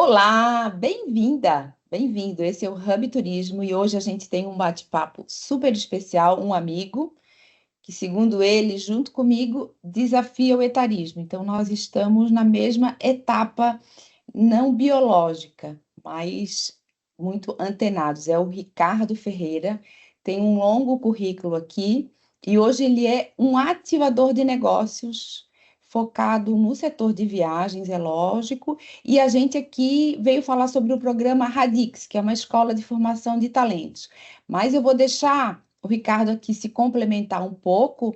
Olá, bem-vinda, bem-vindo. Esse é o Hub Turismo e hoje a gente tem um bate-papo super especial, um amigo que, segundo ele, junto comigo, desafia o etarismo. Então, nós estamos na mesma etapa não biológica, mas muito antenados. É o Ricardo Ferreira, tem um longo currículo aqui e hoje ele é um ativador de negócios focado no setor de viagens, é lógico, e a gente aqui veio falar sobre o programa Radix, que é uma escola de formação de talentos. Mas eu vou deixar o Ricardo aqui se complementar um pouco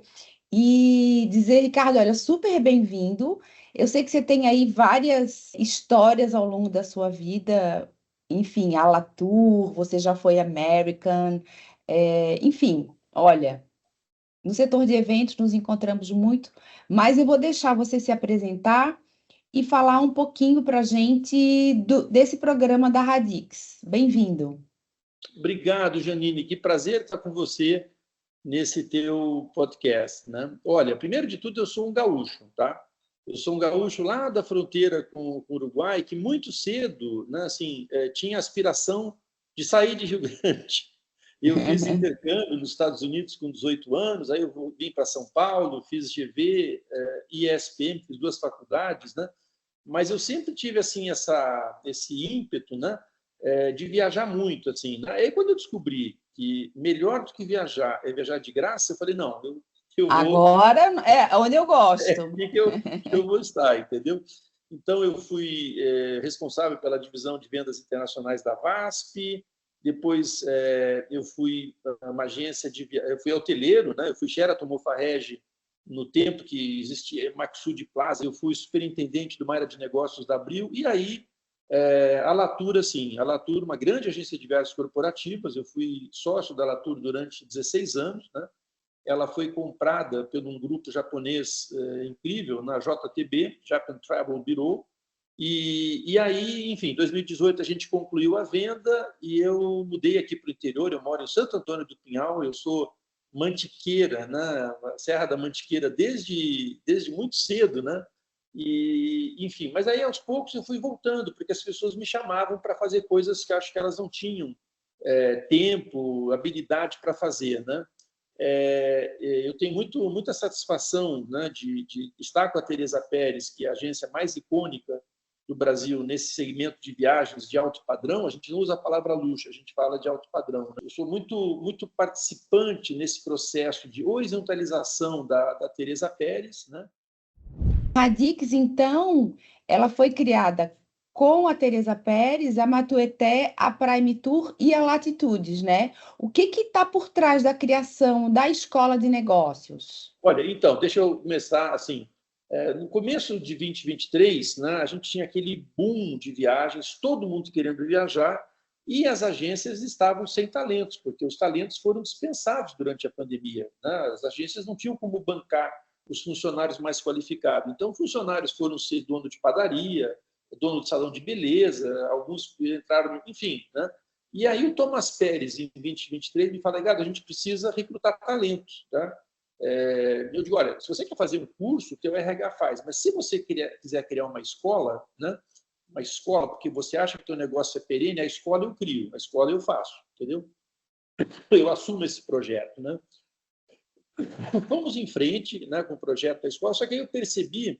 e dizer, Ricardo, olha, super bem-vindo. Eu sei que você tem aí várias histórias ao longo da sua vida, enfim, a Latour, você já foi American, enfim, olha, no setor de eventos nos encontramos muito, mas eu vou deixar você se apresentar e falar um pouquinho para a gente desse programa da Radix. Bem-vindo. Obrigado, Janine. Que prazer estar com você nesse teu podcast, né? Olha, primeiro de tudo, eu sou um gaúcho, tá? Eu sou um gaúcho lá da fronteira com o Uruguai, que muito cedo, né, assim, tinha aspiração de sair de Rio Grande. Eu fiz intercâmbio nos Estados Unidos com 18 anos, aí eu vim para São Paulo, fiz GV, ISPM, fiz duas faculdades, né? Mas eu sempre tive assim esse ímpeto, né, de viajar muito, assim. Aí quando eu descobri que melhor do que viajar é viajar de graça, eu falei não, eu vou Agora é onde eu gosto. aqui que eu vou estar, entendeu? Então eu fui responsável pela divisão de vendas internacionais da VASP. Depois eu fui para uma agência eu fui hoteleiro, né? Eu fui Sheraton Mofarrege no tempo que existia Maxud Plaza. Eu fui superintendente de uma área de negócios da Abril. E aí a Latour, assim, a Latour, uma grande agência de viagens corporativas. Eu fui sócio da Latour durante 16 anos, né? Ela foi comprada por um grupo japonês incrível, na JTB, Japan Travel Bureau, e aí, enfim, em 2018 a gente concluiu a venda e eu mudei aqui para o interior. Eu moro em Santo Antônio do Pinhal, eu sou mantiqueira, né? Serra da Mantiqueira desde muito cedo, né? E, enfim, mas aí aos poucos eu fui voltando, porque as pessoas me chamavam para fazer coisas que acho que elas não tinham tempo, habilidade para fazer, né? Eu tenho muita satisfação, né, de estar com a Teresa Pérez, que é a agência mais icônica do Brasil nesse segmento de viagens de alto padrão. A gente não usa a palavra luxo, a gente fala de alto padrão, né? Eu sou muito participante nesse processo de horizontalização da Teresa Pérez, né? Radix, então, ela foi criada com a Teresa Pérez, a Matueté, a Prime Tour e a Latitudes, né? O que está por trás da criação da escola de negócios? Olha, então, deixa eu começar assim. No começo de 2023, né, a gente tinha aquele boom de viagens, todo mundo querendo viajar, e as agências estavam sem talentos, porque os talentos foram dispensados durante a pandemia, né? As agências não tinham como bancar os funcionários mais qualificados. Então, funcionários foram ser dono de padaria, dono de salão de beleza, alguns entraram, enfim, né? E aí o Thomas Pérez, em 2023, me fala, Gado, a gente precisa recrutar talentos, tá? Eu digo, olha, se você quer fazer um curso, o teu RH faz, mas se você quiser criar uma escola, né? Uma escola, porque você acha que o teu negócio é perene, a escola eu crio, a escola eu faço, entendeu? Eu assumo esse projeto, né? Vamos em frente, né, com o projeto da escola, só que aí eu percebi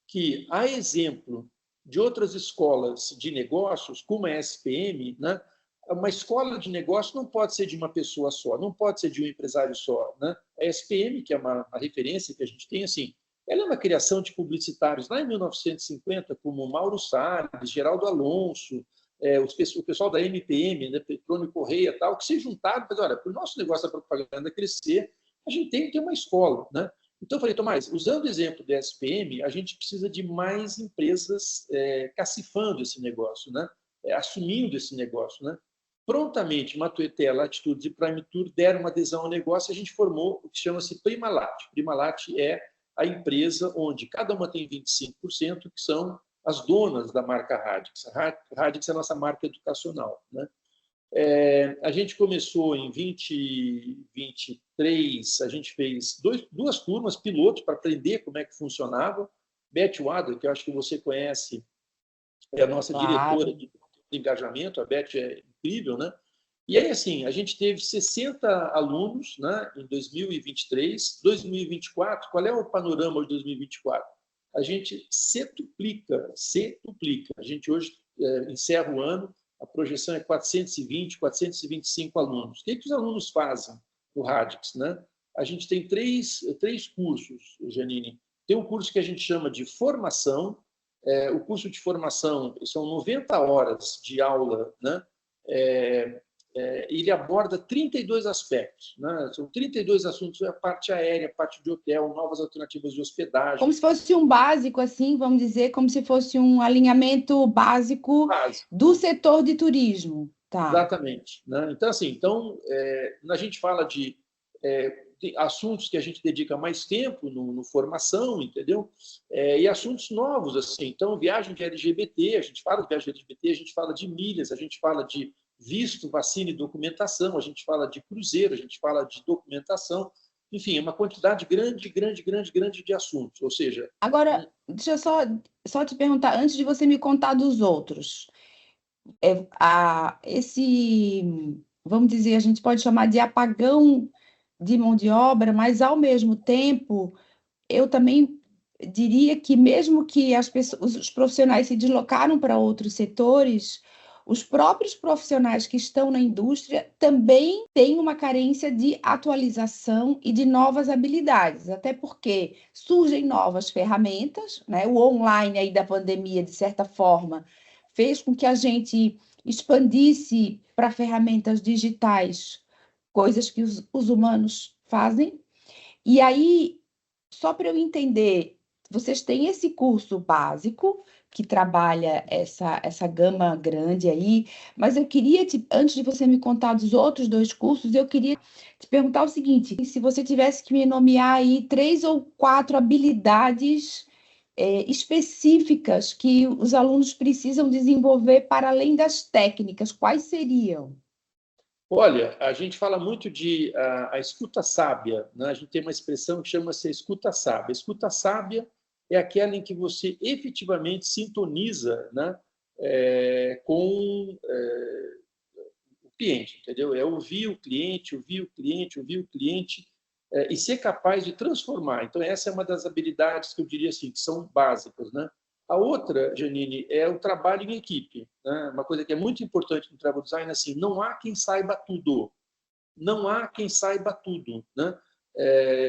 que, a exemplo de outras escolas de negócios, como a SPM, né, uma escola de negócio não pode ser de uma pessoa só, não pode ser de um empresário só, né? A SPM, que é uma referência que a gente tem, assim, ela é uma criação de publicitários lá em 1950, como Mauro Salles, Geraldo Alonso, o pessoal da MPM, né, Petrônio Correia, tal, que se juntaram e falaram, olha, para o nosso negócio da propaganda crescer, a gente tem que ter uma escola, né? Então, eu falei, Tomás, usando o exemplo da SPM, a gente precisa de mais empresas cacifando esse negócio, né? Assumindo esse negócio, né? Prontamente, Matueté, Latitudes e Prime Tour deram uma adesão ao negócio e a gente formou o que chama-se Primalat. Primalat é a empresa onde cada uma tem 25%, que são as donas da marca Radix. A Radix é a nossa marca educacional, né? A gente começou em 2023, a gente fez duas turmas pilotos para aprender como é que funcionava. Beth Wader, que eu acho que você conhece, é a nossa diretora Claro. de engajamento, a Beth é incrível, né? E aí, assim, a gente teve 60 alunos, né, em 2023. 2024, qual é o panorama de 2024? A gente setuplica. A gente hoje encerra o ano, a projeção é 420, 425 alunos. O que os alunos fazem no Radix, né? A gente tem três cursos, Janine. Tem um curso que a gente chama de formação. O curso de formação são 90 horas de aula, né? Ele aborda 32 aspectos, né? São 32 assuntos: a parte aérea, a parte de hotel, novas alternativas de hospedagem. Como se fosse um básico, assim, vamos dizer, como se fosse um alinhamento básico Básico. do setor de turismo. Tá. Exatamente, né? Então, assim, a gente fala de assuntos que a gente dedica mais tempo no formação, entendeu? E assuntos novos, assim. Então, viagem de LGBT, a gente fala de viagem de LGBT, a gente fala de milhas, a gente fala de visto, vacina e documentação, a gente fala de cruzeiro, a gente fala de documentação. Enfim, é uma quantidade grande de assuntos. Ou seja, Agora, deixa eu só te perguntar, antes de você me contar dos outros, vamos dizer, a gente pode chamar de apagão de mão de obra, mas ao mesmo tempo, eu também diria que mesmo que as pessoas, os profissionais se deslocaram para outros setores, os próprios profissionais que estão na indústria também têm uma carência de atualização e de novas habilidades, até porque surgem novas ferramentas, né? O online aí da pandemia, de certa forma, fez com que a gente expandisse para ferramentas digitais, coisas que os humanos fazem. E aí, só para eu entender, vocês têm esse curso básico que trabalha essa gama grande aí, mas eu queria, antes de você me contar dos outros dois cursos, eu queria te perguntar o seguinte: se você tivesse que me nomear aí 3 ou 4 habilidades específicas que os alunos precisam desenvolver para além das técnicas, quais seriam? olha, a gente fala muito de a escuta sábia, né? A gente tem uma expressão que chama-se escuta sábia. A escuta sábia é aquela em que você efetivamente sintoniza, né, com o cliente, entendeu? É ouvir o cliente, ouvir o cliente, ouvir o cliente, e ser capaz de transformar. Então, essa é uma das habilidades que eu diria assim, que são básicas, né? A outra, Janine, é o trabalho em equipe, né? Uma coisa que é muito importante no travel design, assim, não há quem saiba tudo. Não há quem saiba tudo, né?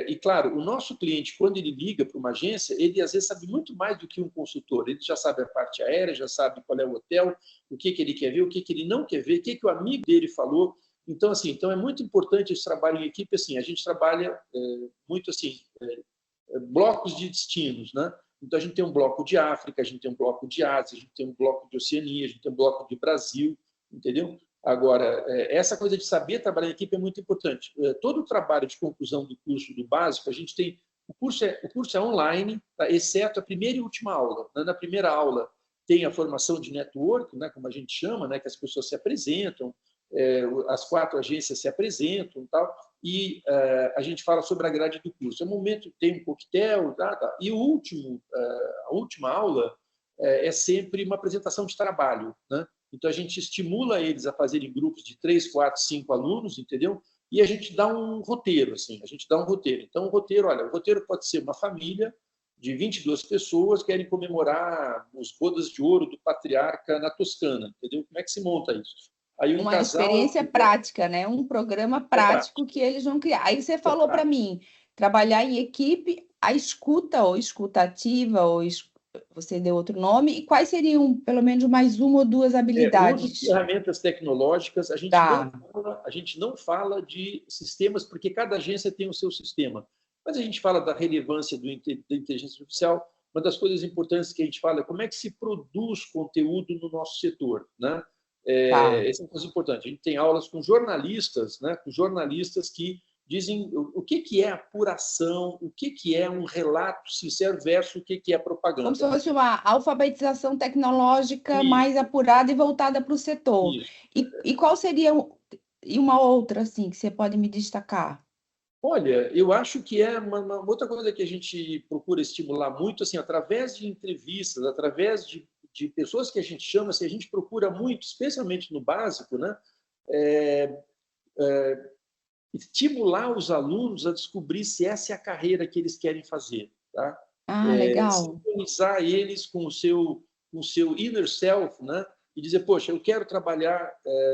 E claro, o nosso cliente, quando ele liga para uma agência, ele às vezes sabe muito mais do que um consultor. Ele já sabe a parte aérea, já sabe qual é o hotel, o que ele quer ver, o que ele não quer ver, o que o amigo dele falou. Então, assim, então é muito importante esse trabalho em equipe. Assim, a gente trabalha muito assim, blocos de destinos, né? Então, a gente tem um bloco de África, a gente tem um bloco de Ásia, a gente tem um bloco de Oceania, a gente tem um bloco de Brasil, entendeu? Agora, essa coisa de saber trabalhar em equipe é muito importante. Todo o trabalho de conclusão do curso do básico, a gente tem. O curso é online, tá? Exceto a primeira e última aula. Na primeira aula tem a formação de network, né, como a gente chama, né, que as pessoas se apresentam, as 4 agências se apresentam, tal, e a gente fala sobre a grade do curso. É um momento, tem um coquetel, tá. E a última aula é sempre uma apresentação de trabalho, né? Então, a gente estimula eles a fazerem grupos de 3, 4, 5 alunos, entendeu? E a gente dá um roteiro, assim, a gente dá um roteiro. Então, o roteiro pode ser uma família de 22 pessoas que querem comemorar os bodas de ouro do patriarca na Toscana, entendeu? Como é que se monta isso? Aí um Uma casal... experiência prática, né? Um programa prático prático, que eles vão criar. Aí você é falou para prático. mim, trabalhar em equipe, a escuta ou escutativa, você deu outro nome, e quais seriam, pelo menos, mais 1 ou 2 Uso de habilidades? ferramentas tecnológicas. Tá. A gente não fala de sistemas, porque cada agência tem o seu sistema. Mas a gente fala da relevância da inteligência artificial. Uma das coisas importantes que a gente fala é como é que se produz conteúdo no nosso setor, né? Tá. Essa é uma coisa importante. A gente tem aulas com jornalistas, né? Com jornalistas que dizem o que é apuração, o que é um relato sincero versus o que é Como se propaganda. fosse uma alfabetização tecnológica mais Isso, apurada e voltada para o setor. isso. E qual seria e uma outra, assim, que você pode me destacar? Olha, eu acho que é uma outra coisa que a gente procura estimular muito, assim, através de entrevistas, através de de pessoas que a gente chama, assim, a gente procura muito, especialmente no básico, né? É, estimular os alunos a descobrir se essa é a carreira que eles querem fazer, tá? Ah, legal. Sintonizar eles com o seu inner self, né? E dizer, poxa, eu quero trabalhar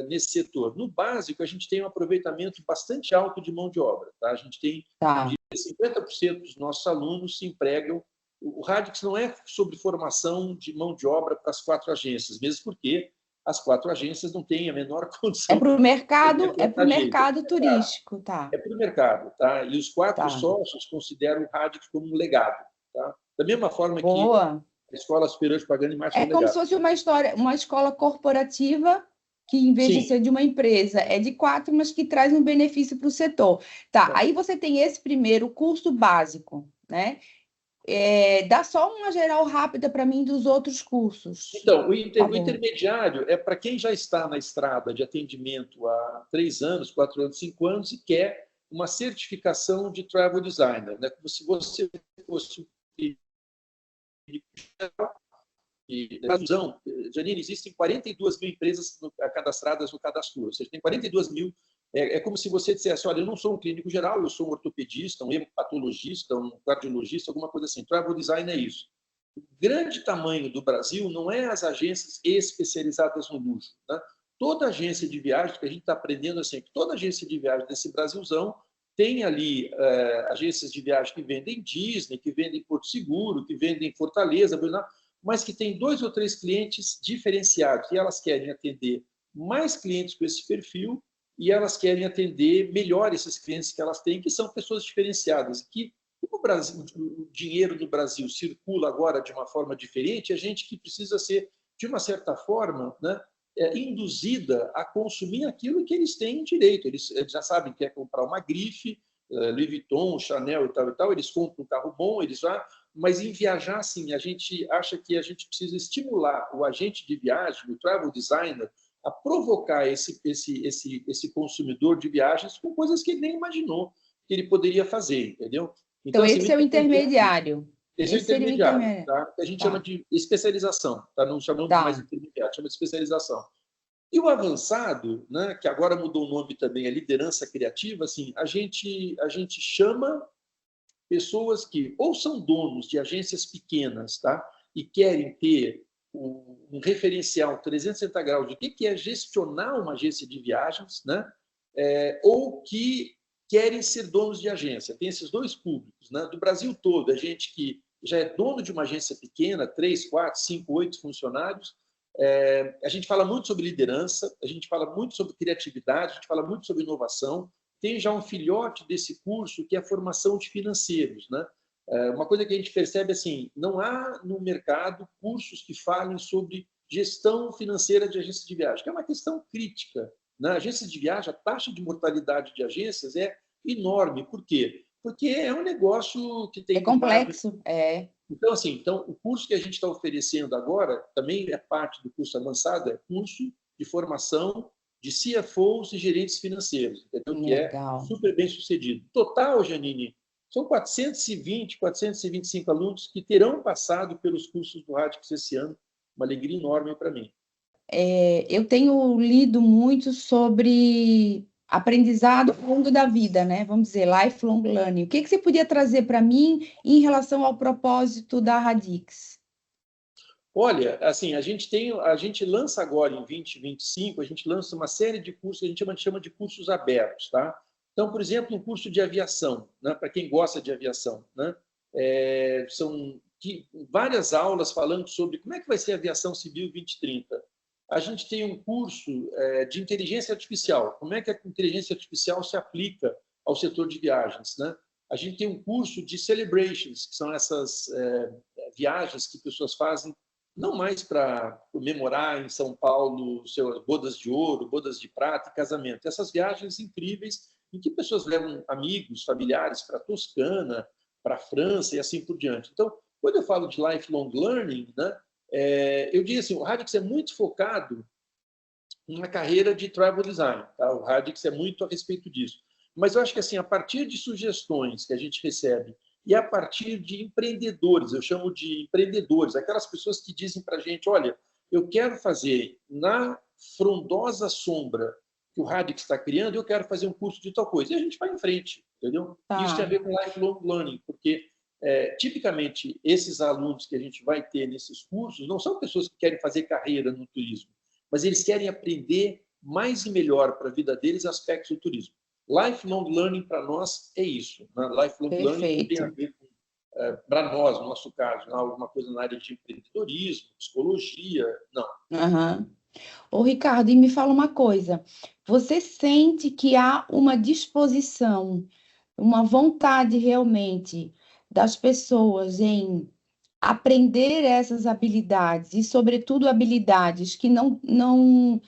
nesse setor. No básico, a gente tem um aproveitamento bastante alto de mão de obra, tá? A gente tem Tá. 50% dos nossos alunos se empregam. O Radix não é sobre formação de mão de obra para as 4 agências, mesmo porque as 4 agências não têm a menor É condição para o mercado, de contratar gente. turístico, tá? É para o mercado, tá? E os 4 Tá. sócios consideram o Radix como um legado, tá? Da mesma forma que Boa. a Escola Superior de Propaganda e Marketing é É um como se legado. fosse uma história, uma escola corporativa que, em vez de Sim, ser de uma empresa, é de 4, mas que traz um benefício para o setor. Tá, aí você tem esse primeiro curso básico, né? Dá só uma geral rápida para mim dos outros cursos, então, por o favor. intermediário é para quem já está na estrada de atendimento há 3 anos, 4 anos, 5 anos e quer uma certificação de travel designer, né? Como se você fosse e razão, Janine, existem 42 mil empresas cadastradas no cadastro. Ou seja, tem 42 mil. É como se você dissesse: olha, eu não sou um clínico geral, eu sou um ortopedista, um hepatologista, um cardiologista, alguma coisa assim. Travel design é isso. O grande tamanho do Brasil não é as agências especializadas no luxo. Né? Toda agência de viagem, que a gente está aprendendo assim, que toda agência de viagem desse Brasilzão tem ali agências de viagem que vendem Disney, que vendem Porto Seguro, que vendem Fortaleza, mas que tem 2 ou 3 clientes diferenciados e elas querem atender mais clientes com esse perfil e elas querem atender melhor esses clientes que elas têm, que são pessoas diferenciadas, que como o Brasil, o dinheiro no Brasil circula agora de uma forma diferente, a gente que precisa ser, de uma certa forma, né, induzida a consumir aquilo que eles têm direito. Eles já sabem que é comprar uma grife, Louis Vuitton, Chanel e tal, eles compram um carro bom, eles já... Mas em viajar, sim, a gente acha que a gente precisa estimular o agente de viagem, o travel designer, a provocar esse consumidor de viagens com coisas que ele nem imaginou que ele poderia fazer, entendeu? Então, Então, assim, o esse é o intermediário, intermediário. esse é o Esse seria o intermediário, intermediário. tá? Que a gente chama Tá, de especialização, tá? Não chamamos mais de tá. intermediário, chama de especialização. E o avançado, né, que agora mudou o nome também, a liderança criativa, assim, a gente chama pessoas que ou são donos de agências pequenas, tá? E querem ter um referencial 360 graus do que é gestionar uma agência de viagens, né? Ou que querem ser donos de agência. Tem esses 2 públicos, né? Do Brasil todo, a gente que já é dono de uma agência pequena, 3, 4, 5, 8 funcionários. A gente fala muito sobre liderança, a gente fala muito sobre criatividade, a gente fala muito sobre inovação. Tem já um filhote desse curso que é a formação de financeiros, né? Uma coisa que a gente percebe assim, não há no mercado cursos que falem sobre gestão financeira de agências de viagem, que é uma questão crítica. Na agência de viagem, a taxa de mortalidade de agências é enorme. Por quê? Porque é um negócio que É tem margem. complexo. É. Então, assim, o curso que a gente está oferecendo agora também é parte do curso avançado, é curso de formação de CFOs e gerentes financeiros, entendeu? Que é Legal. super bem sucedido. Total, Janine, são 420, 425 alunos que terão passado pelos cursos do Radix esse ano. Uma alegria enorme para mim. Eu tenho lido muito sobre aprendizado ao longo da vida, né? Vamos dizer, lifelong learning. O que você podia trazer para mim em relação ao propósito da Radix? Olha, assim, a gente lança agora em 2025, a gente lança uma série de cursos que a gente chama de cursos abertos, tá? Então, por exemplo, um curso de aviação, né, para quem gosta de aviação, né? São várias aulas falando sobre como é que vai ser a aviação civil 2030. A gente tem um curso de inteligência artificial, como é que a inteligência artificial se aplica ao setor de viagens, né? A gente tem um curso de celebrations, que são essas viagens que pessoas fazem não mais para comemorar em São Paulo suas bodas de ouro, bodas de prata e casamento. Essas viagens incríveis em que pessoas levam amigos, familiares para a Toscana, para a França e assim por diante. Então, quando eu falo de lifelong learning, né, eu digo assim, o Radix é muito focado na carreira de travel design. Tá? O Radix é muito a respeito disso. Mas eu acho que assim, a partir de sugestões que a gente recebe e a partir de empreendedores, eu chamo de empreendedores, aquelas pessoas que dizem para a gente, olha, eu quero fazer na frondosa sombra que o Radix está criando, eu quero fazer um curso de tal coisa. E a gente vai em frente, entendeu? Isso tem a Tá. ver com lifelong learning, porque tipicamente esses alunos que a gente vai ter nesses cursos não são pessoas que querem fazer carreira no turismo, mas eles querem aprender mais e melhor para a vida deles aspectos do turismo. Lifelong learning para nós é isso. Né? Lifelong learning não tem a Perfeito. ver com, para nós, no nosso caso, alguma coisa na área de empreendedorismo, psicologia, não. Aham. Ô, Ricardo, e me fala uma coisa. Você sente que há uma disposição, uma vontade realmente das pessoas em aprender essas habilidades e, sobretudo, habilidades que não.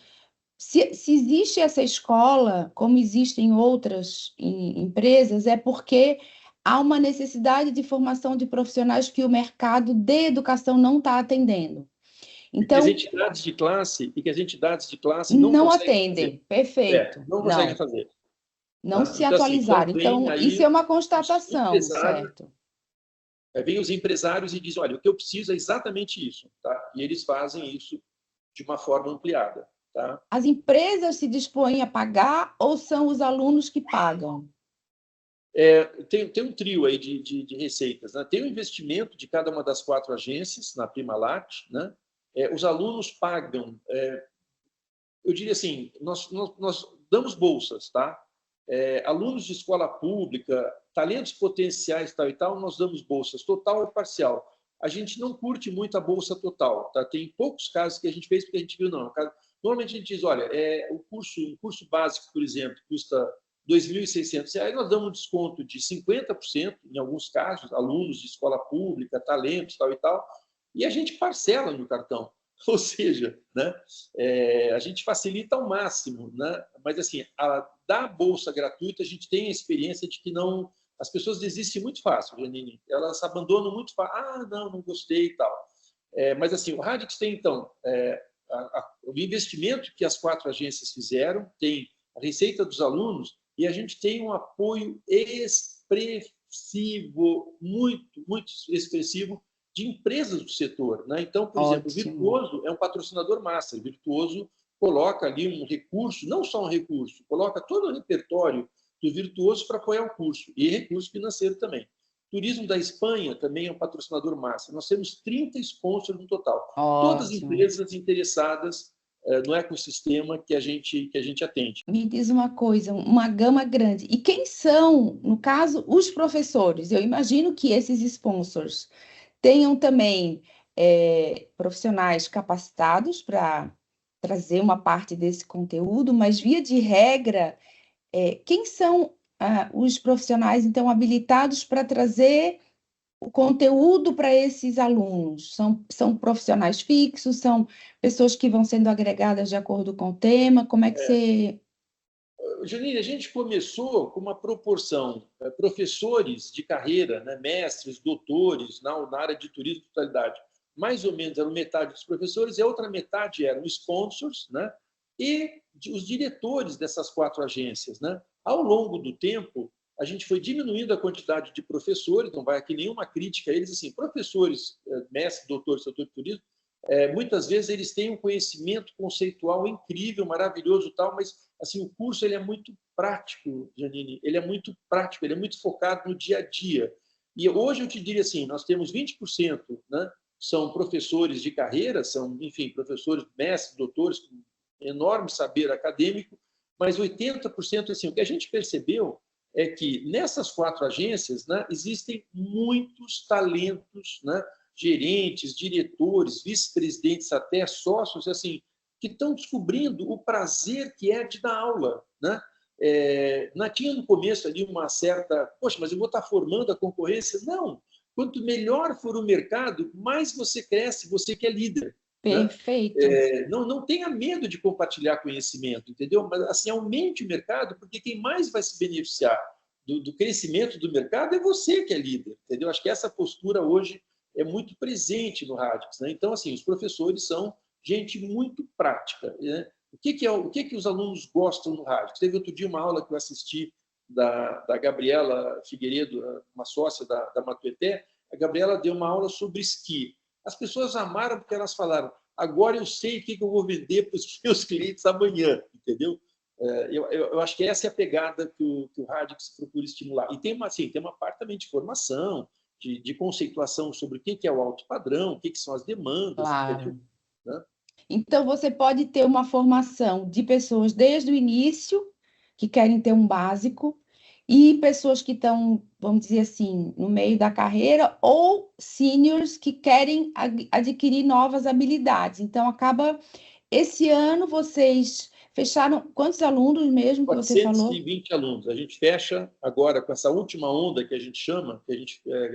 Se existe essa escola, como existem outras empresas, é porque há uma necessidade de formação de profissionais que o mercado de educação não está atendendo. E que as Então, entidades de classe não não conseguem fazer. atendem. Perfeito. Não conseguem Não, fazer. não Tá? se Então, assim, então atualizaram. vem Então, isso é aí uma os constatação, empresários, certo? vem os empresários e dizem, olha, o que eu preciso é exatamente isso. Tá? E eles fazem isso de uma forma ampliada. Tá? As empresas se dispõem a pagar ou são os alunos que pagam? Tem um trio aí de receitas. Né? Tem o investimento de cada uma das 4 agências na PrimaLat. Né? Os alunos pagam, eu diria assim, nós damos bolsas, tá? Alunos de escola pública, talentos potenciais, tal e tal, nós damos bolsas total e parcial. A gente não curte muito a bolsa total, tá? Tem poucos casos que a gente fez porque a gente viu, não. Normalmente a gente diz, olha, um curso básico, por exemplo, custa R$ 2.600, nós damos um desconto de 50%, em alguns casos, alunos de escola pública, talentos, tal e tal, e a gente parcela no cartão. Ou seja, né, a gente facilita ao máximo, né? Mas assim, da bolsa gratuita a gente tem a experiência de que não, as pessoas desistem muito fácil, Janine. Elas abandonam muito fácil. Ah, não gostei e tal. Mas assim, o Radix tem então o investimento que as 4 agências fizeram, tem a receita dos alunos e a gente tem um apoio expressivo, muito expressivo de empresas do setor. Né? Então, por exemplo, o Ótimo. Virtuoso é um patrocinador master. O Virtuoso coloca ali um recurso, não só um recurso, coloca todo o repertório do Virtuoso para apoiar o curso, e recurso financeiro também. Turismo da Espanha também é um patrocinador master. Nós temos 30 sponsors no total. Todas as Ótimo. empresas interessadas no ecossistema que a gente atende. Me diz uma coisa, uma gama grande. E quem são, no caso, os professores? Eu imagino que esses sponsors tenham também profissionais capacitados para trazer uma parte desse conteúdo, mas, via de regra, quem são os profissionais, então, habilitados para trazer o conteúdo para esses alunos? São profissionais fixos? São pessoas que vão sendo agregadas de acordo com o tema? Como é que você... Janine, a gente começou com uma proporção professores de carreira, né, mestres, doutores na área de turismo e hospitalidade, mais ou menos eram metade dos professores e a outra metade eram sponsors, né, e os diretores dessas 4 agências. Né. Ao longo do tempo, a gente foi diminuindo a quantidade de professores, não vai aqui nenhuma crítica a eles, assim, professores, mestres, doutores, setor de turismo, muitas vezes eles têm um conhecimento conceitual incrível, maravilhoso e tal, mas assim, o curso ele é muito prático, Janine, ele é muito prático, ele é muito focado no dia a dia. E hoje eu te diria assim, nós temos 20%, né, são professores de carreira, são, enfim, professores, mestres, doutores, com enorme saber acadêmico, mas 80%, assim, o que a gente percebeu é que nessas 4 agências, né, existem muitos talentos, né, gerentes, diretores, vice-presidentes, até sócios, assim, que estão descobrindo o prazer que é de dar aula. Né? Tinha no começo ali uma certa, poxa, mas eu vou estar formando a concorrência? Não. Quanto melhor for o mercado, mais você cresce, você que é líder. Né? Perfeito. Não tenha medo de compartilhar conhecimento, entendeu? Mas assim, aumente o mercado, porque quem mais vai se beneficiar do crescimento do mercado é você que é líder, entendeu? Acho que essa postura hoje é muito presente no Radix. Né? Então, assim, os professores são gente muito prática. Né? O que os alunos gostam no Radix? Teve outro dia uma aula que eu assisti da Gabriela Figueiredo, uma sócia da Matueté. A Gabriela deu uma aula sobre esqui. As pessoas amaram porque elas falaram: agora eu sei o que eu vou vender para os meus clientes amanhã, entendeu? Eu acho que essa é a pegada que o Radix procura estimular. E tem uma parte também de formação, de conceituação sobre o que é o alto padrão, o que são as demandas, entendeu? Claro. Né? Então, você pode ter uma formação de pessoas desde o início, que querem ter um básico, e pessoas que estão, vamos dizer assim, no meio da carreira, ou seniors que querem adquirir novas habilidades. Então, esse ano vocês fecharam quantos alunos mesmo que você falou? 420 alunos. A gente fecha agora com essa última onda que a gente chama,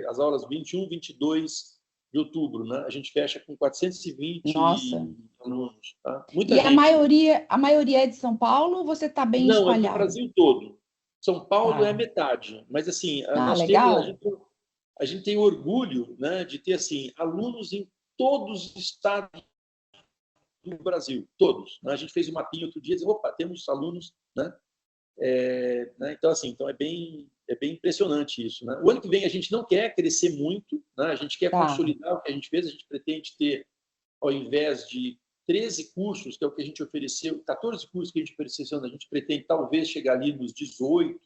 as aulas 21, 22 de outubro, né? A gente fecha com 420 Nossa. alunos, tá? Muita E gente. a maioria é de São Paulo ou você está bem Não, é do espalhado? Brasil todo. São Paulo é Tá. metade, mas assim, Ah, nós temos, legal. a gente tem orgulho, né, de ter assim alunos em todos os estados do Brasil, todos. Né? A gente fez um mapinha outro dia, e disse, opa, temos alunos, né? Então, assim, é bem impressionante isso. Né? O ano que vem a gente não quer crescer muito, né? A gente quer Tá. consolidar o que a gente fez, a gente pretende ter, ao invés de 13 cursos, que é o que a gente ofereceu, 14 cursos que a gente ofereceu, a gente pretende talvez chegar ali nos 18,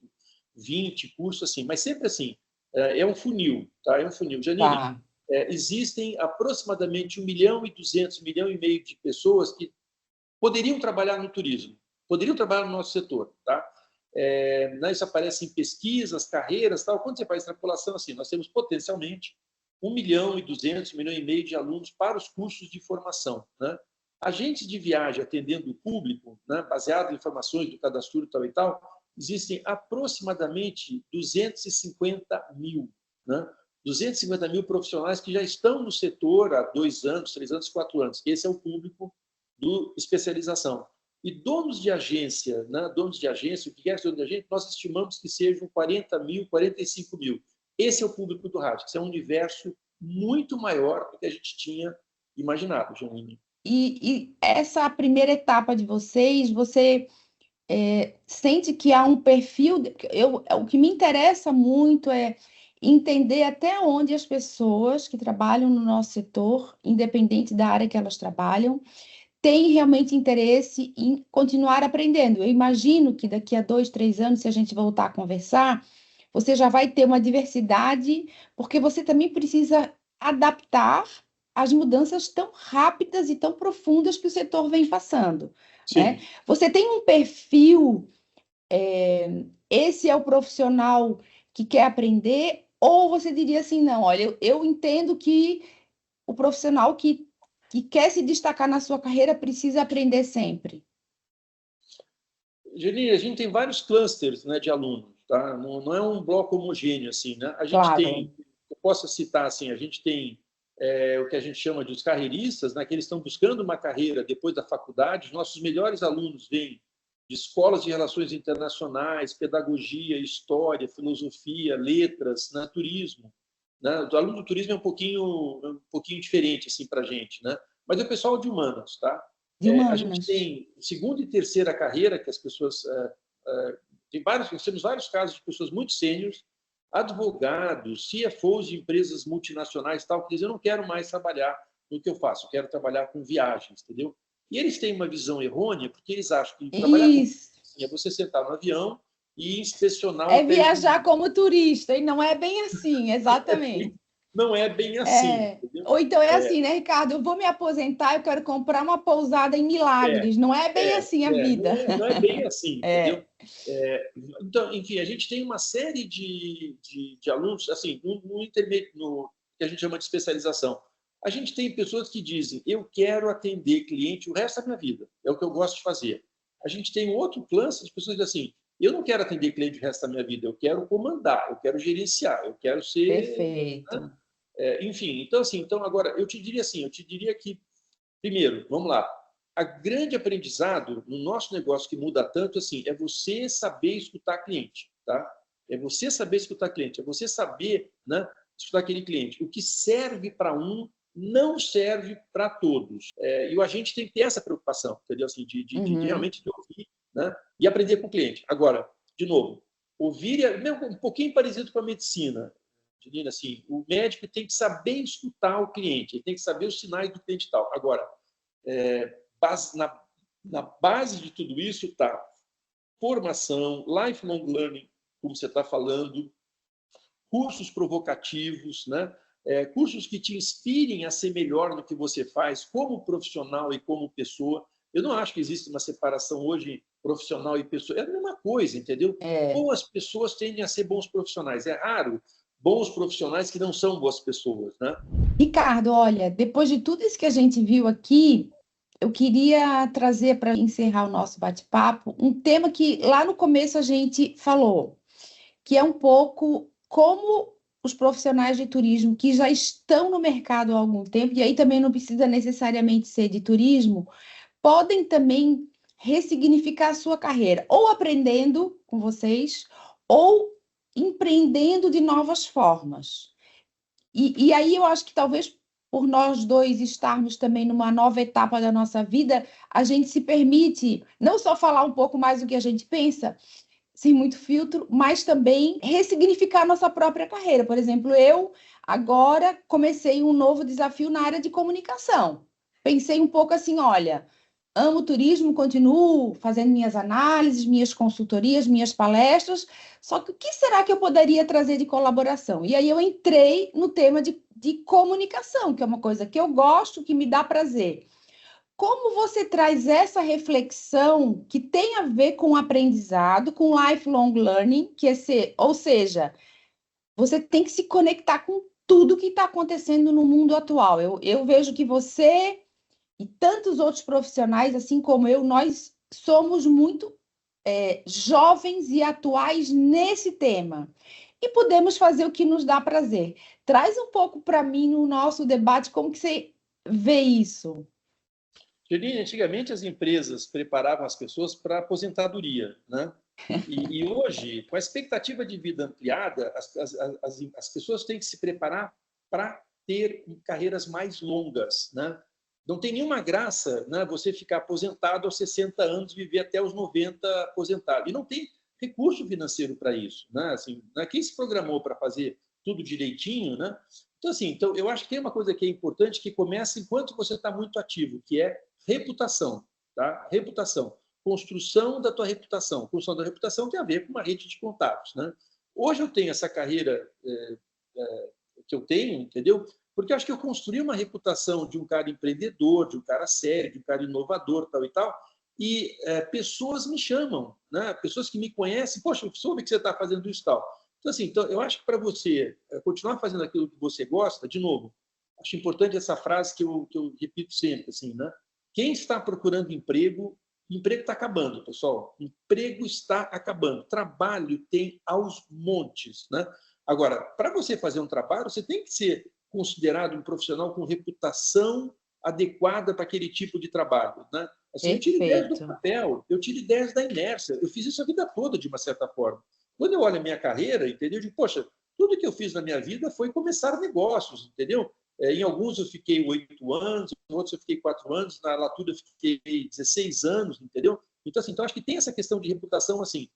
20 cursos, assim, mas sempre assim, é um funil, tá? É um funil. Janine, Tá. existem aproximadamente 1,2 milhão, 1,5 milhão de pessoas que poderiam trabalhar no turismo, poderiam trabalhar no nosso setor, tá? Isso aparece em pesquisas, carreiras, tal. Quando você faz extrapolação, assim, nós temos potencialmente 1,2 milhão, 1,5 milhão de alunos para os cursos de formação, né? Agentes de viagem atendendo o público, né, baseado em informações do cadastro tal e tal, existem aproximadamente 250 mil, né? 250 mil profissionais que já estão no setor há 2 anos, 3 anos, 4 anos. Esse é o público do especialização. E donos de agência, né? Donos de agência, o que é dono de agência? Nós estimamos que sejam 40 mil, 45 mil. Esse é o público do rádio, que é um universo muito maior do que a gente tinha imaginado, Janine. E essa primeira etapa de vocês, você sente que há um perfil. O que me interessa muito é entender até onde as pessoas que trabalham no nosso setor, independente da área que elas trabalham, têm realmente interesse em continuar aprendendo. Eu imagino que daqui a 2, 3 anos, se a gente voltar a conversar, você já vai ter uma diversidade, porque você também precisa adaptar às mudanças tão rápidas e tão profundas que o setor vem passando, né? Sim. Você tem um perfil, esse é o profissional que quer aprender, ou você diria assim, não, olha, eu entendo que o profissional que quer se destacar na sua carreira precisa aprender sempre. Janine, a gente tem vários clusters, né, de alunos, tá? Não é um bloco homogêneo assim, né? A gente Claro. tem, eu posso citar assim, a gente tem o que a gente chama de os carreiristas, né, que eles estão buscando uma carreira depois da faculdade. Os nossos melhores alunos vêm de escolas de relações internacionais, pedagogia, história, filosofia, letras, né, turismo. Né? O aluno do turismo é um pouquinho diferente assim para a gente, né? Mas é o pessoal de humanas, tá? De A gente humanas. tem segunda e terceira carreira que as pessoas nós temos vários casos de pessoas muito sêniores, advogados, CFOs de empresas multinacionais, tal, que dizem: eu não quero mais trabalhar no que eu faço, eu quero trabalhar com viagens, entendeu? E eles têm uma visão errônea porque eles acham que trabalhar com Isso. viagens é você sentar no avião e inspecionar É hotéis viajar bonitos. como turista, e não é bem assim, exatamente. Não é bem assim, entendeu? Ou então é assim, né, Ricardo? Eu vou me aposentar, eu quero comprar uma pousada em É, Milagres. Não é bem assim a vida. não é bem assim, entendeu? É, Então, enfim, a gente tem uma série de alunos, assim, no intermédio, no que a gente chama de especialização. A gente tem pessoas que dizem: eu quero atender cliente o resto da minha vida, é o que eu gosto de fazer. A gente tem um outro cluster de pessoas que dizem assim: eu não quero atender cliente o resto da minha vida, eu quero comandar, eu quero gerenciar, eu quero ser. Né? perfeito. Enfim, então, assim, então agora, eu te diria que, primeiro, vamos lá. A grande aprendizado no nosso negócio que muda tanto assim é você saber escutar cliente, tá? É você saber escutar cliente, é você saber, né, escutar aquele cliente. O que serve para um não serve para todos. E a gente tem que ter essa preocupação, entendeu? Assim, de Uhum. realmente de ouvir, né, e aprender com o cliente. Agora, de novo, ouvir, mesmo um pouquinho parecido com a medicina, Janine, assim, o médico tem que saber escutar o cliente, ele tem que saber os sinais do cliente e tal. Agora, na base de tudo isso está formação, lifelong learning, como você está falando, cursos provocativos, né? Cursos que te inspirem a ser melhor no que você faz como profissional e como pessoa. Eu não acho que existe uma separação hoje profissional e pessoa. É a mesma coisa, entendeu? Boas pessoas tendem a ser bons profissionais. É raro bons profissionais que não são boas pessoas, né? Ricardo, olha, depois de tudo isso que a gente viu aqui, eu queria trazer para encerrar o nosso bate-papo um tema que lá no começo a gente falou, que é um pouco como os profissionais de turismo que já estão no mercado há algum tempo, e aí também não precisa necessariamente ser de turismo, podem também ressignificar a sua carreira, ou aprendendo com vocês, ou empreendendo de novas formas. E aí eu acho que talvez por nós dois estarmos também numa nova etapa da nossa vida, a gente se permite não só falar um pouco mais do que a gente pensa, sem muito filtro, mas também ressignificar a nossa própria carreira. Por exemplo, eu agora comecei um novo desafio na área de comunicação. Pensei um pouco assim, olha, amo turismo, continuo fazendo minhas análises, minhas consultorias, minhas palestras, só que o que será que eu poderia trazer de colaboração? E aí eu entrei no tema de comunicação, que é uma coisa que eu gosto, que me dá prazer. Como você traz essa reflexão que tem a ver com aprendizado, com lifelong learning, ou seja, você tem que se conectar com tudo que está acontecendo no mundo atual. Eu vejo que você e tantos outros profissionais, assim como eu, nós somos muito jovens e atuais nesse tema. E podemos fazer o que nos dá prazer. Traz um pouco para mim no nosso debate como que você vê isso. Janine, antigamente as empresas preparavam as pessoas para a aposentadoria, né? E hoje, com a expectativa de vida ampliada, as pessoas têm que se preparar para ter carreiras mais longas, né? Não tem nenhuma graça, né, você ficar aposentado aos 60 anos, viver até os 90 aposentado. E não tem recurso financeiro para isso, né? Assim, né? Quem se programou para fazer tudo direitinho, né? Então, assim, eu acho que tem uma coisa que é importante que começa enquanto você está muito ativo, que é reputação, tá? Reputação. Construção da tua reputação. Construção da reputação tem a ver com uma rede de contatos, né? Hoje eu tenho essa carreira que eu tenho, entendeu? Porque eu acho que eu construí uma reputação de um cara empreendedor, de um cara sério, de um cara inovador, tal e tal, e pessoas me chamam, né? Pessoas que me conhecem, poxa, eu soube que você está fazendo isso e tal. Então, assim, então, eu acho que para você continuar fazendo aquilo que você gosta, de novo, acho importante essa frase que eu repito sempre, assim, né? Quem está procurando emprego, emprego está acabando, pessoal. Emprego está acabando. Trabalho tem aos montes, né? Agora, para você fazer um trabalho, você tem que ser considerado um profissional com reputação adequada para aquele tipo de trabalho, né? Assim, eu tiro ideias do papel, eu tiro ideias da inércia. Eu fiz isso a vida toda, de uma certa forma. Quando eu olho a minha carreira, entendeu? Eu digo, poxa, tudo que eu fiz na minha vida foi começar negócios, entendeu? Em alguns eu fiquei 8 anos, em outros eu fiquei 4 anos, na Latour eu fiquei 16 anos, entendeu? Então, assim, então acho que tem essa questão de reputação, assim,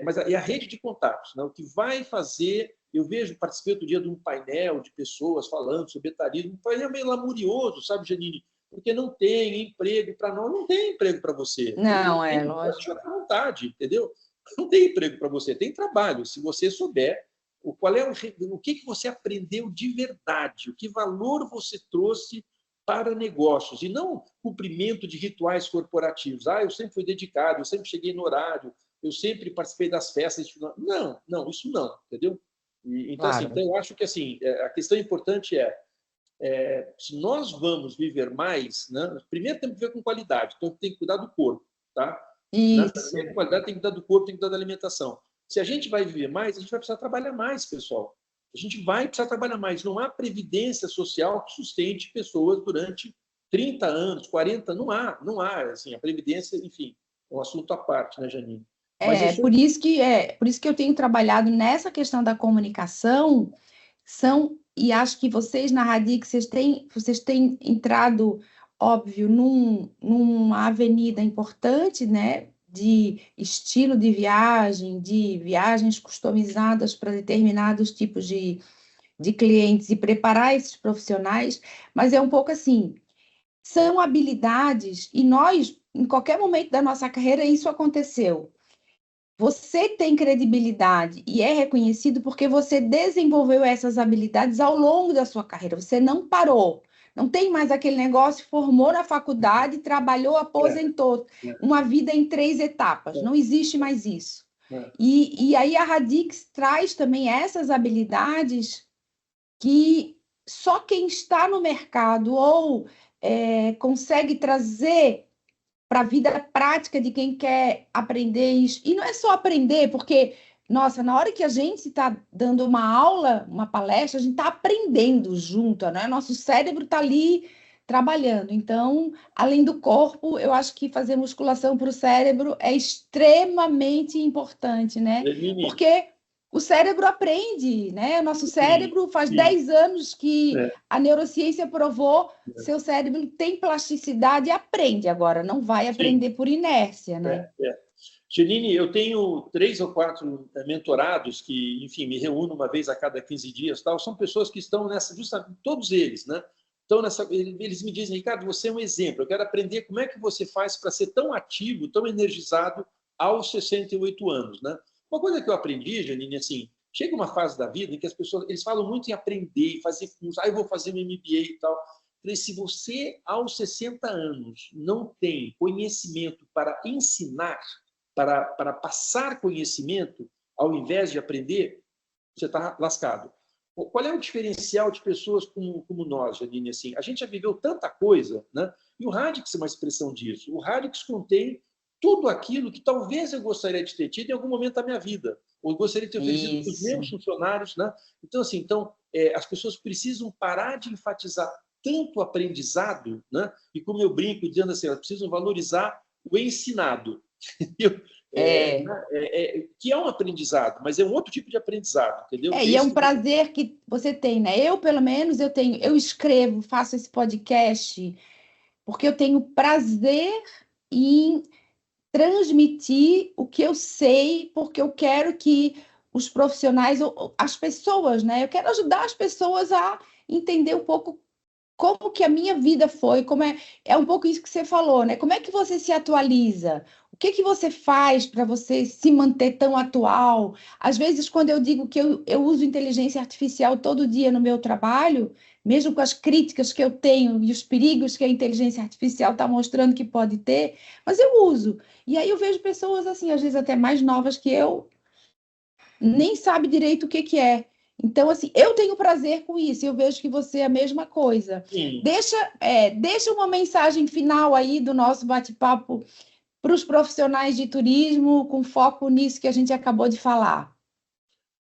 mas é a rede de contatos, né? O que vai fazer... Eu participei outro dia de um painel de pessoas falando sobre etarismo, um painel meio lamurioso, sabe, Janine? Porque não tem emprego para nós, não tem emprego para você. Não, lógico. Pode vontade, entendeu? Não tem emprego para você, tem trabalho. Se você souber o que você aprendeu de verdade, o que valor você trouxe para negócios, e não cumprimento de rituais corporativos. Eu sempre fui dedicado, eu sempre cheguei no horário, eu sempre participei das festas. Não, isso não, entendeu? Então, claro. Assim, então, eu acho que assim, a questão importante se nós vamos viver mais, né, primeiro temos que ver com qualidade, então tem que cuidar do corpo, tá? Isso. Com qualidade tem que cuidar do corpo, tem que cuidar da alimentação. Se a gente vai viver mais, a gente vai precisar trabalhar mais, pessoal. A gente vai precisar trabalhar mais. Não há previdência social que sustente pessoas durante 30 anos, 40, não há. Assim, a previdência, enfim, é um assunto à parte, né, Janine? Por isso que eu tenho trabalhado nessa questão da comunicação, e acho que vocês na Radic, vocês têm entrado, óbvio, numa avenida importante, né, de estilo de viagem, de viagens customizadas para determinados tipos de clientes e preparar esses profissionais, mas é um pouco assim, são habilidades e nós, em qualquer momento da nossa carreira, isso aconteceu. Você tem credibilidade e é reconhecido porque você desenvolveu essas habilidades ao longo da sua carreira. Você não parou. Não tem mais aquele negócio, formou na faculdade, trabalhou, aposentou. É, Uma vida em 3 etapas. Não existe mais isso. E aí a Radix traz também essas habilidades que só quem está no mercado ou consegue trazer para a vida prática de quem quer aprender isso. E não é só aprender, porque, nossa, na hora que a gente está dando uma aula, uma palestra, a gente está aprendendo junto, né? Nosso cérebro está ali trabalhando. Então, além do corpo, eu acho que fazer musculação para o cérebro é extremamente importante, né? Lenine, Porque o cérebro aprende, né? O nosso cérebro faz 10 anos que a neurociência provou seu cérebro tem plasticidade e aprende agora, não vai aprender por inércia, né? Janine, eu tenho 3 ou 4 mentorados que, enfim, me reúno uma vez a cada 15 dias, tal. São pessoas que estão nessa, justamente, todos eles, né? Então, eles me dizem, Ricardo, você é um exemplo. Eu quero aprender como é que você faz para ser tão ativo, tão energizado aos 68 anos, né? Uma coisa que eu aprendi, Janine, assim, chega uma fase da vida em que as pessoas, eles falam muito em aprender, fazer curso, eu vou fazer um MBA e tal. Se você, aos 60 anos, não tem conhecimento para ensinar, para passar conhecimento, ao invés de aprender, você está lascado. Qual é o diferencial de pessoas como nós, Janine? Assim, a gente já viveu tanta coisa, né? E o Radix é uma expressão disso. O Radix contém tudo aquilo que talvez eu gostaria de ter tido em algum momento da minha vida, ou gostaria de ter oferecido para os meus funcionários, né? Então, assim, as pessoas precisam parar de enfatizar tanto aprendizado, né? E como eu brinco dizendo assim, elas precisam valorizar o ensinado, que é um aprendizado, mas é um outro tipo de aprendizado, entendeu? E é um prazer que você tem, né? Eu, pelo menos, eu escrevo, faço esse podcast, porque eu tenho prazer em transmitir o que eu sei, porque eu quero que os profissionais, as pessoas, né? Eu quero ajudar as pessoas a entender um pouco como que a minha vida foi, como é um pouco isso que você falou, né? Como é que você se atualiza? O que que você faz para você se manter tão atual? Às vezes, quando eu digo que eu uso inteligência artificial todo dia no meu trabalho, mesmo com as críticas que eu tenho e os perigos que a inteligência artificial está mostrando que pode ter, mas eu uso. E aí eu vejo pessoas assim, às vezes até mais novas que eu, nem sabe direito o que que é. Então, assim, eu tenho prazer com isso, eu vejo que você é a mesma coisa. Sim. Deixa uma mensagem final aí do nosso bate-papo para os profissionais de turismo, com foco nisso que a gente acabou de falar.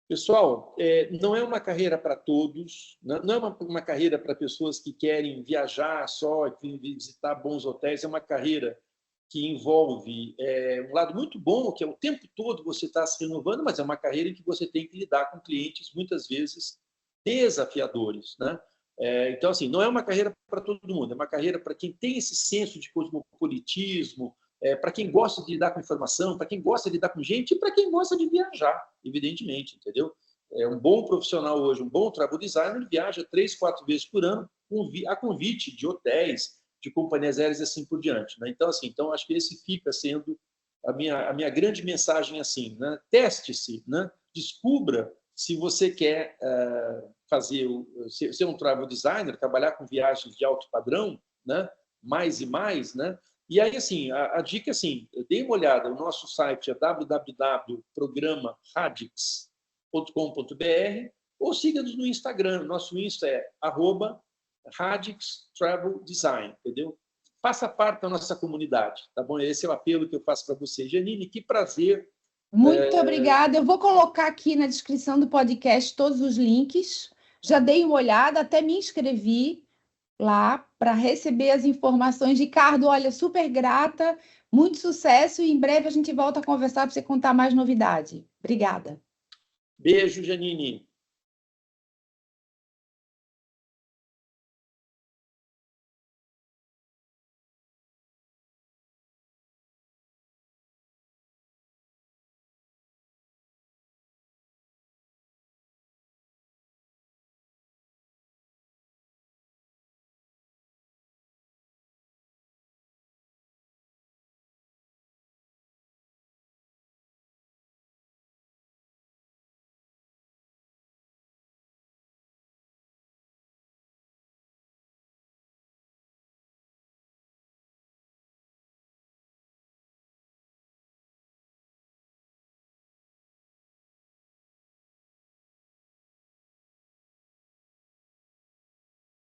Pessoal, não é uma carreira para todos, não é uma carreira para pessoas que querem viajar só, visitar bons hotéis, é uma carreira que envolve um lado muito bom, que é o tempo todo você está se renovando, mas é uma carreira em que você tem que lidar com clientes, muitas vezes, desafiadores, né? Então, assim, não é uma carreira para todo mundo, é uma carreira para quem tem esse senso de cosmopolitismo, para quem gosta de lidar com informação, para quem gosta de lidar com gente e para quem gosta de viajar, evidentemente, entendeu? Um bom profissional hoje, um bom travel designer, viaja 3, 4 vezes por ano a convite de hotéis, de companhias aéreas e assim por diante, né? Então, assim, acho que esse fica sendo a minha grande mensagem, assim, né? Teste-se, né? Descubra se você quer ser um travel designer, trabalhar com viagens de alto padrão, né? Mais e mais, né? E aí, assim, a dica é assim, dê uma olhada, o nosso site é www.programaradix.com.br ou siga-nos no Instagram, nosso Insta é @RadixTravelDesign, entendeu? Faça parte da nossa comunidade, tá bom? Esse é o apelo que eu faço para você. Janine, que prazer. Muito obrigada. Eu vou colocar aqui na descrição do podcast todos os links. Já dei uma olhada, até me inscrevi lá para receber as informações. Ricardo, olha, super grata, muito sucesso e em breve a gente volta a conversar para você contar mais novidade. Obrigada. Beijo, Janine.